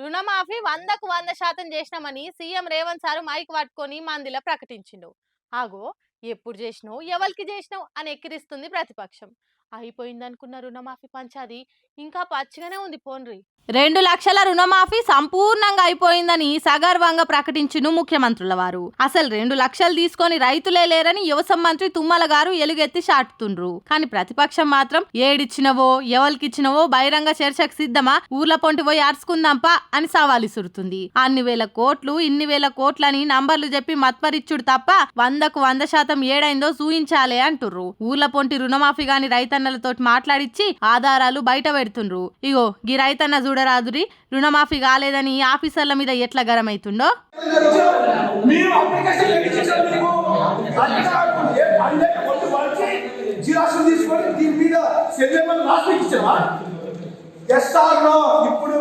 రుణమాఫీ 100% చేసినామని CM Revanth sir mic పట్టుకొని మందిలో ప్రకటించిండు. ఆగో ఎప్పుడు చేసినావు ఎవరికి చేసినావు అని ఎక్కిరిస్తుంది ప్రతిపక్షం. అయిపోయిందనుకున్న రుణమాఫీ పంచాది ఇంకా పచ్చిగానే ఉంది పోన్రి. 2 లక్షల రుణమాఫీ సంపూర్ణంగా అయిపోయిందని సగర్వంగా ప్రకటించును ముఖ్యమంత్రుల వారు. అసలు 2 లక్షలు తీసుకొని రైతులే లేరని వ్యవసాయ మంత్రి తుమ్మల గారు ఎలుగెత్తి చాటుతుండ్రు. కానీ ప్రతిపక్షం మాత్రం ఏడిచ్చినవో ఎవరికిచ్చినవో బహిరంగ చర్చకు సిద్ధమా, ఊర్ల పొంటి పోయి అరుచుకుందాంపా అని సవాల్ ఇసురుతుంది. అన్ని వేల కోట్లు ఇన్ని వేల కోట్లని నంబర్లు చెప్పి మత్పరిచ్చుడు తప్ప 100% ఏడైందో చూయించాలే అంటుర్రు. ఊర్ల పొంటి రుణమాఫీ గాని రైతన్నలతోటి మాట్లాడిచ్చి ఆధారాలు బయట పెడుతుండ్రు. ఇగో గీ రైతన్న చూడరాదురి రుణమాఫీ కాలేదని ఆఫీసర్ల మీద ఎట్లా గరమైతుండో. ఇప్పుడు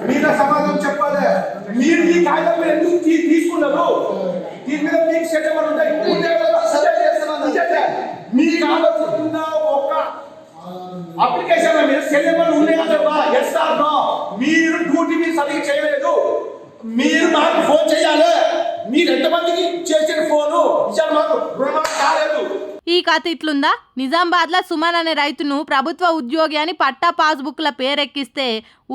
మీద సమాధానం చెప్పాలి. మీరు ఈ కాగితం మీద ఎందుకు తీసుకున్నారు? దీని మీద మీకు సెటిల్మెంట్ ఉంటాయి. మీకు ఆలోచన ఒక అప్లికేషన్ మీద సెటిల్మెంట్ ఉన్నాయి కదా. Yes or no. మీరు డ్యూటీ మీరు సరిగ్గా చేయలేదు. మీరు మాకు ఫోన్ చేయాలి. మీరు ఎంతమందికి చేసిన ఫోను మాకు రుణమాఫీ కాలేదు. ఈ కథ ఇట్లుందా? నిజామాబాద్ లో సుమన్ అనే రైతును ప్రభుత్వ ఉద్యోగి అని పట్టా పాస్బుక్ల పేరెక్కిస్తే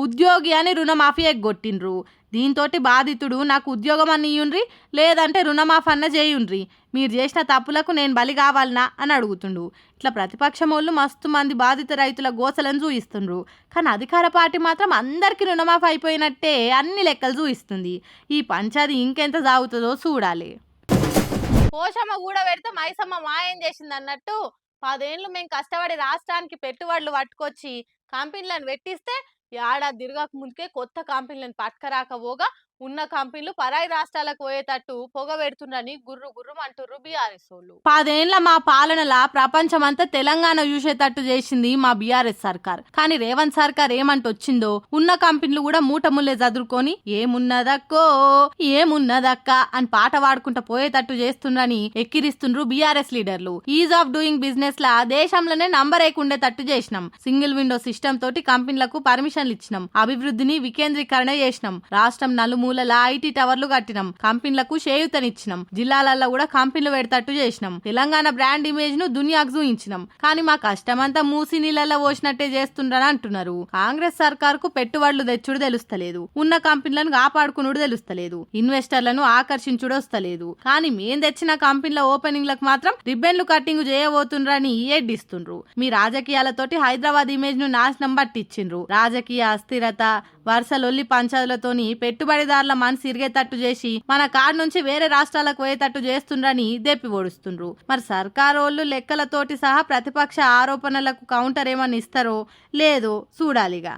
ఉద్యోగి అని రుణమాఫీ ఎగ్గొట్టిండ్రు. దీంతో బాధితుడు నాకు ఉద్యోగం అని ఇయ్యుండ్రి లేదంటే రుణమాఫీ అన్న చేయుండ్రి, మీరు చేసిన తప్పులకు నేను బలి కావాలనా అని అడుగుతుండు. ఇట్లా ప్రతిపక్షం వాళ్ళు మస్తు మంది బాధిత రైతుల గోసలను చూయిస్తుండ్రు. కానీ అధికార పార్టీ మాత్రం అందరికీ రుణమాఫీ అయిపోయినట్టే అన్ని లెక్కలు చూయిస్తుంది. ఈ పంచాది ఇంకెంత సాగుతుందో చూడాలి. పోషమ్మ కూడా పెడితే మైసమ్మ మాయం చేసింది అన్నట్టు 10 ఏళ్ళు మేము కష్టపడి రాష్ట్రానికి పెట్టుబడులు పట్టుకొచ్చి కంపెనీలను పెట్టిస్తే ఏడాది తిరగక ముందుకే కొత్త కంపెనీలను పట్టుకరాకపోగా ఉన్న కంపెనీలు పరాయి రాష్ట్రాలకు పోయేటట్టు పొగ పెడుతుండని గుర్రు గుర్రు అంటుర్రు బీఆర్ఎస్ వాళ్ళు. 10 ఏళ్ల మా పాలనలా ప్రపంచమంతా తెలంగాణ చూసేటట్టు చేసింది మా బీఆర్ఎస్ సర్కార్. కానీ రేవంత్ సర్కార్ ఏమంటొచ్చిందో ఉన్న కంపెనీలు కూడా మూట ముల్లే చదురుకొని ఏమున్నదక్కో ఏమున్నదక్క అని పాట పాడుకుంటా పోయేటట్టు చేస్తుండ్రని ఎక్కిరిస్తుండ్రు బీఆర్ఎస్ లీడర్లు. ఈజ్ ఆఫ్ డూయింగ్ బిజినెస్ లా దేశంలోనే నంబర్ ఉండేటట్టు చేసినాం. సింగిల్ విండో సిస్టమ్ తోటి కంపెనీలకు పర్మిషన్లు ఇచ్చినాం. అభివృద్ధిని వికేంద్రీకరణ చేసినాం. రాష్ట్రం నలుమూలల ఐటీ టవర్లు కట్టినాం. కంపెనీలకు చేయూతనిచ్చినాం. జిల్లాలలో కూడా కంపెనీలు పెడతట్టు చేసినాం. తెలంగాణ బ్రాండ్ ఇమేజ్ ను దునియాకు చూయించినాం. కానీ మా కష్టమంతా మూసి నీళ్ళలో పోసినట్టే చేస్తుండ్రని అంటున్నారు. కాంగ్రెస్ సర్కార్ కు పెట్టుబడులు తెచ్చుడు తెలుస్తలేదు. ఉన్న కంపెనీలను కాపాడుకునుడు తెలుస్తలేదు. ఇన్వెస్టర్లను ఆకర్షించుడు వస్తలేదు. కానీ మేం తెచ్చిన కంపెనీల ఓపెనింగ్లకు మాత్రం రిబ్బన్లు కట్టింగ్ చేయబోతుండ్రని ఎడ్డిస్తుండ్రు. మీ రాజకీయాలతోటి హైదరాబాద్ ఇమేజ్ ను నాశనం పట్టించిండ్రు. రాజకీయ అస్థిరత వరుసలొల్లి పంచాదులతోని పెట్టుబడిదారుల మనసు ఇరిగేటట్టు చేసి మన కాడ నుంచి వేరే రాష్ట్రాలకు పోయేటట్టు చేస్తుండ్రని దెప్పి ఓడుస్తుండ్రు. మరి సర్కారోళ్ళు లెక్కలతోటి సహా ప్రతిపక్ష ఆరోపణలకు కౌంటర్ ఏమని ఇస్తారో లేదో చూడాలిగా.